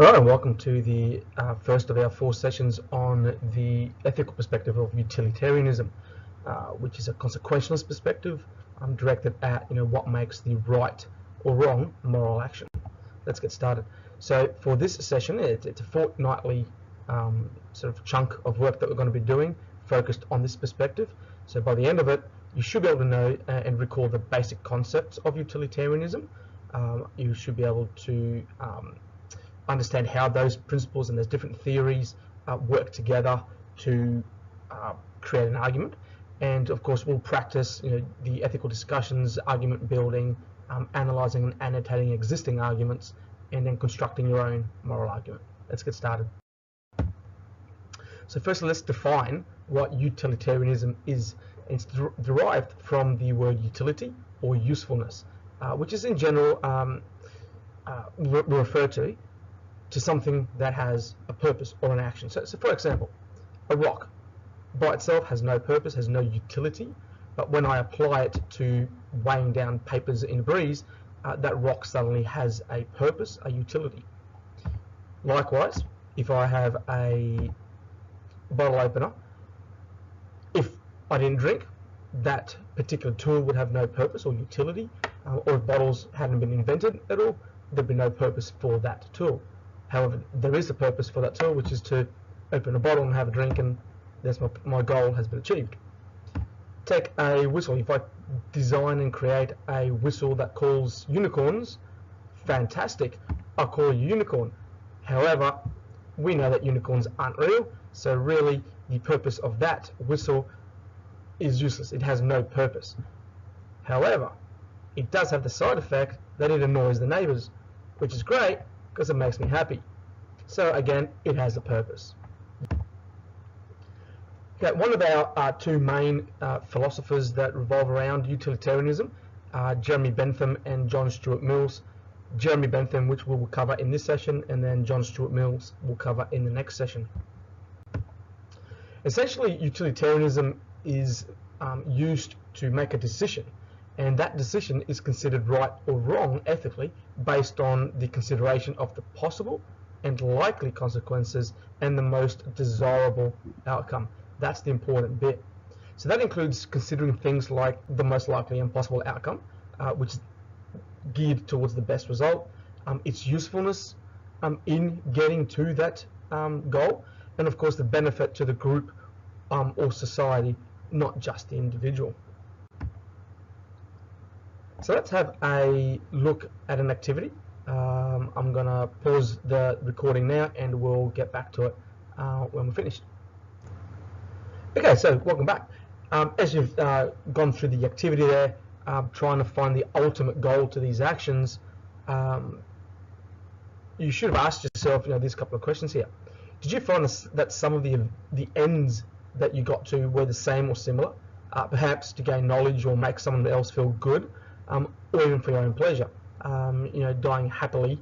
Hello and welcome to the first of our 4 sessions on the ethical perspective of utilitarianism, which is a consequentialist perspective directed at what makes the right or wrong moral action. Let's get started. So for this session, it's a fortnightly sort of chunk of work that we're going to be doing focused on this perspective. So by the end of it, you should be able to know and recall the basic concepts of utilitarianism. You should be able to understand how those principles and those different theories work together to create an argument. And of course, we'll practice the ethical discussions, argument building, analyzing and annotating existing arguments, and then constructing your own moral argument. Let's get started. So firstly, let's define what utilitarianism is. It's derived from the word utility or usefulness, which is in general referred to something that has a purpose or an action. So for example, a rock by itself has no purpose, has no utility, but when I apply it to weighing down papers in a breeze, that rock suddenly has a purpose, a utility. Likewise, if I have a bottle opener, if I didn't drink, that particular tool would have no purpose or utility, or if bottles hadn't been invented at all, there'd be no purpose for that tool. However, there is a purpose for that tool, which is to open a bottle and have a drink, and that's my goal has been achieved. Take a whistle. If I design and create a whistle that calls unicorns, fantastic, I'll call it a unicorn. However, we know that unicorns aren't real, so really the purpose of that whistle is useless. It has no purpose. However, it does have the side effect that it annoys the neighbors, which is great because it makes me happy. So again, it has a purpose. Okay, one of our two main philosophers that revolve around utilitarianism, Jeremy Bentham and John Stuart Mills. Jeremy Bentham, which we will cover in this session, and then John Stuart Mills will cover in the next session. Essentially, utilitarianism is used to make a decision, and that decision is considered right or wrong ethically based on the consideration of the possible and likely consequences and the most desirable outcome. That's the important bit. So that includes considering things like the most likely and possible outcome, which is geared towards the best result, its usefulness in getting to that goal, and of course the benefit to the group or society, not just the individual. So let's have a look at an activity. I'm going to pause the recording now and we'll get back to it when we're finished. Okay, so welcome back. As you've gone through the activity there, trying to find the ultimate goal to these actions, you should have asked yourself these couple of questions here. Did you find that some of the ends that you got to were the same or similar, perhaps to gain knowledge or make someone else feel good, or even for your own pleasure? Dying happily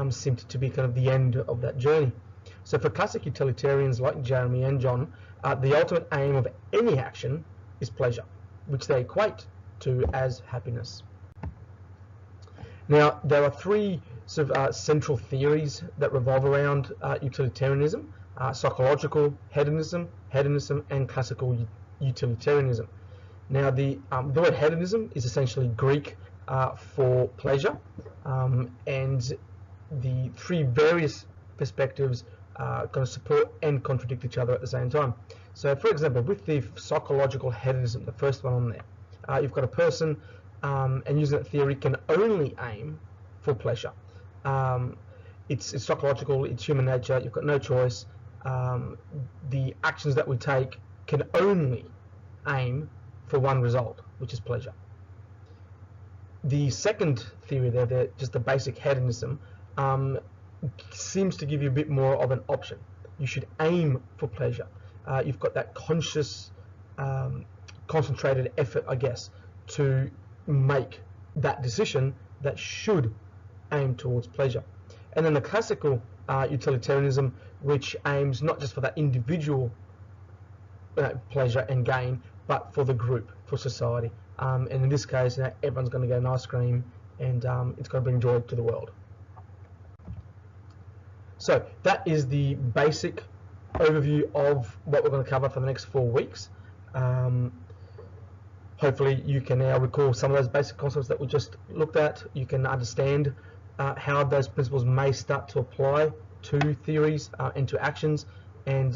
seemed to be kind of the end of that journey. So for classic utilitarians like Jeremy and John, the ultimate aim of any action is pleasure, which they equate to as happiness. Now, there are 3 sort of central theories that revolve around utilitarianism: psychological hedonism, and classical utilitarianism. Now, the word hedonism is essentially Greek for pleasure, and the 3 various perspectives going to support and contradict each other at the same time. So, for example, with the psychological hedonism, the first one on there, you've got a person, and using that theory, can only aim for pleasure. It's psychological, it's human nature, you've got no choice. The actions that we take can only aim for one result, which is pleasure. The second theory there, just the basic hedonism, seems to give you a bit more of an option. You should aim for pleasure. You've got that conscious, concentrated effort, I guess, to make that decision that should aim towards pleasure. And then the classical utilitarianism, which aims not just for that individual pleasure and gain, but for the group, for society. And in this case, everyone's going to get an ice cream, and it's going to bring joy to the world. So that is the basic overview of what we're going to cover for the next 4 weeks. Hopefully you can now recall some of those basic concepts that we just looked at. You can understand how those principles may start to apply to theories and to actions, and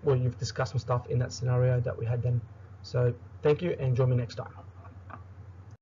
well, you've discussed some stuff in that scenario that we had then. So thank you, and join me next time.